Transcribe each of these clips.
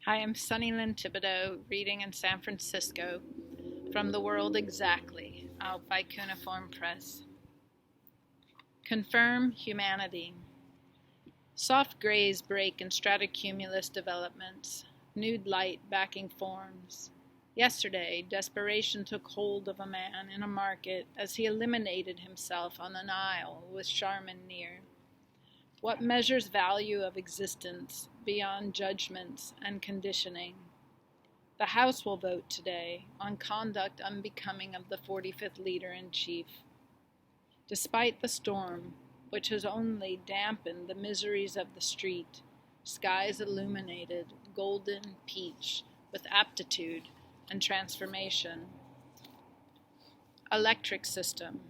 Hi, I'm Sunnylyn Thibodeaux, reading in San Francisco from The World Exactly, out by Cuneiform Press. Confirm humanity. Soft grays break in stratocumulus developments, nude light backing forms. Yesterday, desperation took hold of a man in a market as he eliminated himself on an aisle with Charmin near. What measures value of existence beyond judgments and conditioning? The House will vote today on conduct unbecoming of the 45th Leader-in-Chief. Despite the storm, which has only dampened the miseries of the street, skies illuminated, golden peach, with aptitude and transformation. Electric system.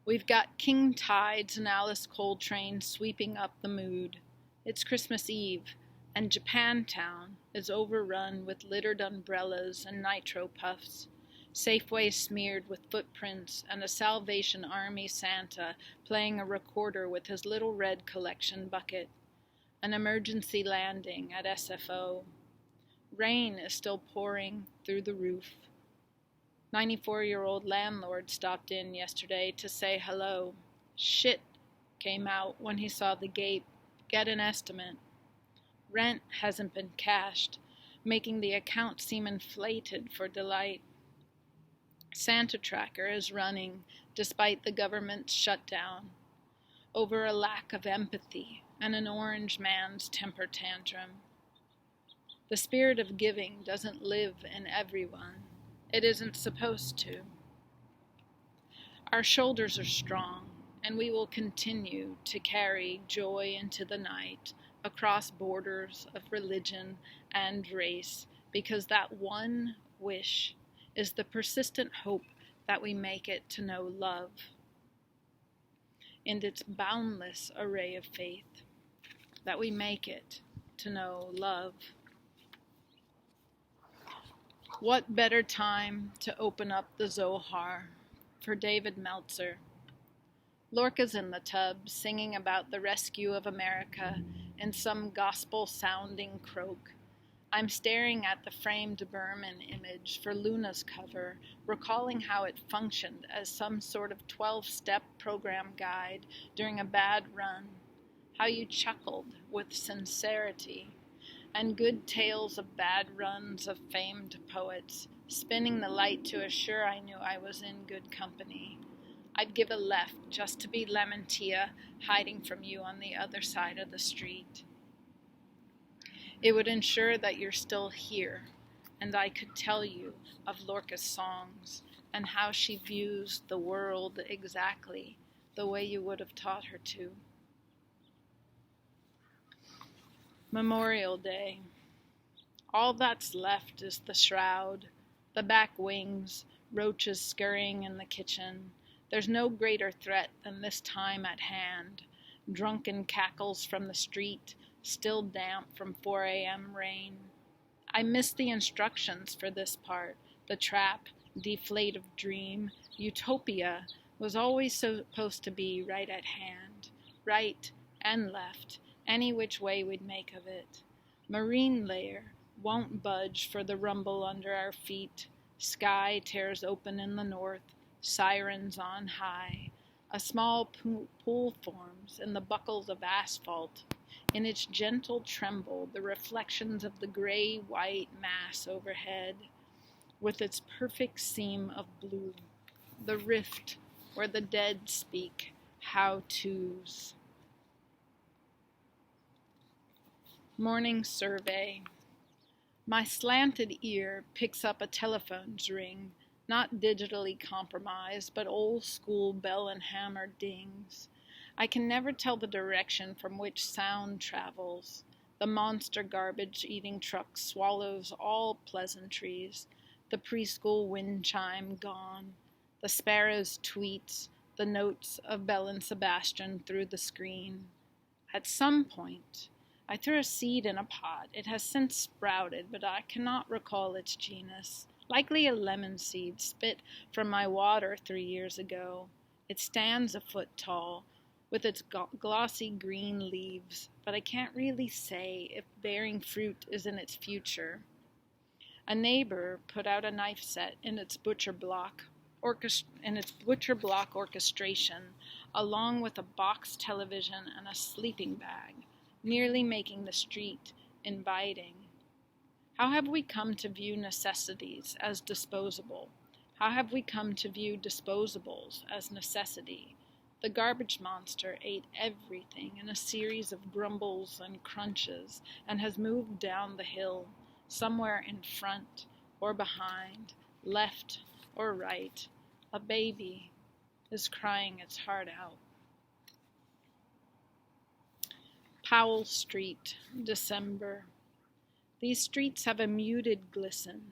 We've got King Tides and Alice Coltrane sweeping up the mood. It's Christmas Eve, and Japantown is overrun with littered umbrellas and nitro puffs, Safeway smeared with footprints, and a Salvation Army Santa playing a recorder with his little red collection bucket. An emergency landing at SFO. Rain is still pouring through the roof. 94-year-old landlord stopped in yesterday to say hello. Shit came out when he saw the gate. Get an estimate. Rent hasn't been cashed, making the account seem inflated for delight. Santa Tracker is running despite the government's shutdown over a lack of empathy and an orange man's temper tantrum. The spirit of giving doesn't live in everyone. It isn't supposed to. Our shoulders are strong, and we will continue to carry joy into the night across borders of religion and race, because that one wish is the persistent hope that we make it to know love in its boundless array of faith, that we make it to know love. What better time to open up the Zohar for David Meltzer? Lorca's in the tub, singing about the rescue of America in some gospel-sounding croak. I'm staring at the framed Berman image for Luna's cover, recalling how it functioned as some sort of 12-step program guide during a bad run, how you chuckled with sincerity, and good tales of bad runs of famed poets, spinning the light to assure I knew I was in good company. I'd give a left just to be Lemontia hiding from you on the other side of the street. It would ensure that you're still here, and I could tell you of Lorca's songs and how she views the world exactly the way you would have taught her to. Memorial Day. All that's left is the shroud, the back wings, roaches scurrying in the kitchen. There's no greater threat than this time at hand. Drunken cackles from the street, still damp from 4 a.m. rain. I missed the instructions for this part. The trap, deflative dream, utopia was always supposed to be right at hand, right and left, any which way we'd make of it. Marine layer won't budge for the rumble under our feet. Sky tears open in the north, sirens on high. A small pool forms in the buckles of asphalt. In its gentle tremble, the reflections of the gray-white mass overhead, with its perfect seam of blue. The rift where the dead speak how-tos. Morning survey. My slanted ear picks up a telephone's ring, not digitally compromised, but old-school bell and hammer dings. I can never tell the direction from which sound travels. The monster garbage-eating truck swallows all pleasantries. The preschool wind chime gone. The sparrows tweets the notes of Belle and Sebastian through the screen. At some point, I threw a seed in a pot. It has since sprouted, but I cannot recall its genus. Likely a lemon seed spit from my water 3 years ago. It stands a foot tall, with its glossy green leaves, but I can't really say if bearing fruit is in its future. A neighbor put out a knife set in its butcher block orchestration, along with a box television and a sleeping bag, nearly making the street inviting. How have we come to view necessities as disposable? How have we come to view disposables as necessity? The garbage monster ate everything in a series of grumbles and crunches and has moved down the hill, somewhere in front or behind, left or right. A baby is crying its heart out. Powell Street, December. These streets have a muted glisten,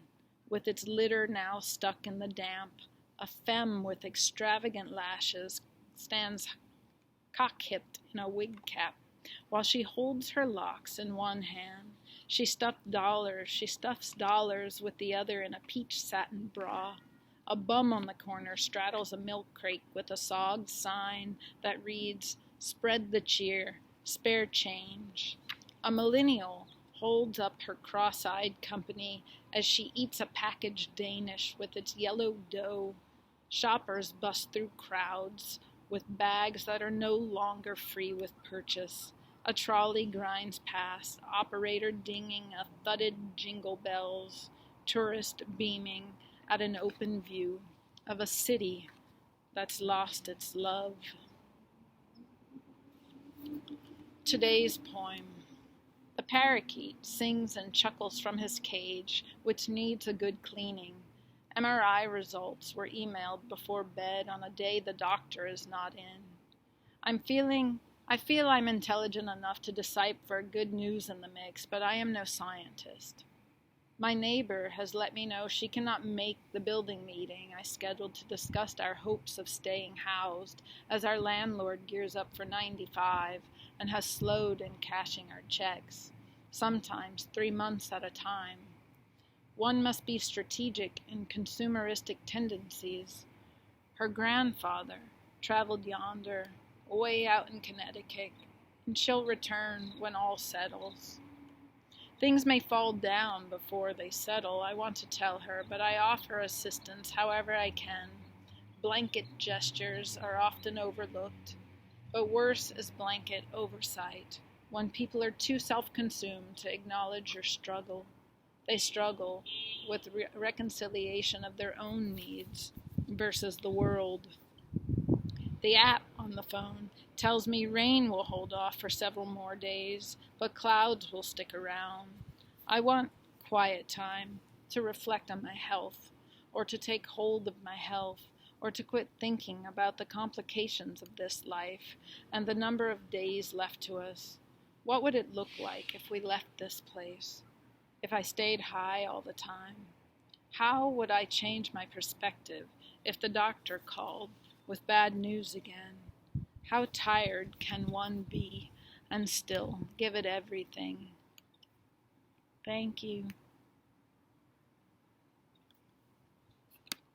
with its litter now stuck in the damp. A femme with extravagant lashes stands cock-hipped in a wig cap, while she holds her locks in one hand. She stuffs dollars with the other in a peach satin bra. A bum on the corner straddles a milk crate with a sogged sign that reads, "Spread the cheer, spare change." A millennial holds up her cross-eyed company as she eats a packaged Danish with its yellow dough. Shoppers bust through crowds with bags that are no longer free with purchase. A trolley grinds past, operator dinging a thudded jingle bells, tourist beaming at an open view of a city that's lost its love. Today's poem. The parakeet sings and chuckles from his cage, which needs a good cleaning. MRI results were emailed before bed on a day the doctor is not in. I feel I'm intelligent enough to decipher good news in the mix, but I am no scientist. My neighbor has let me know she cannot make the building meeting I scheduled to discuss our hopes of staying housed as our landlord gears up for 95 and has slowed in cashing our checks, sometimes 3 months at a time. One must be strategic in consumeristic tendencies. Her grandfather traveled yonder, way out in Connecticut, and she'll return when all settles. Things may fall down before they settle, I want to tell her, but I offer assistance however I can. Blanket gestures are often overlooked, but worse is blanket oversight, when people are too self-consumed to acknowledge your struggle. They struggle with reconciliation of their own needs versus the world. The app on the phone tells me rain will hold off for several more days, but clouds will stick around. I want quiet time to reflect on my health, or to take hold of my health, or to quit thinking about the complications of this life and the number of days left to us. What would it look like if we left this place? If I stayed high all the time? How would I change my perspective if the doctor called with bad news again? How tired can one be and still give it everything? Thank you.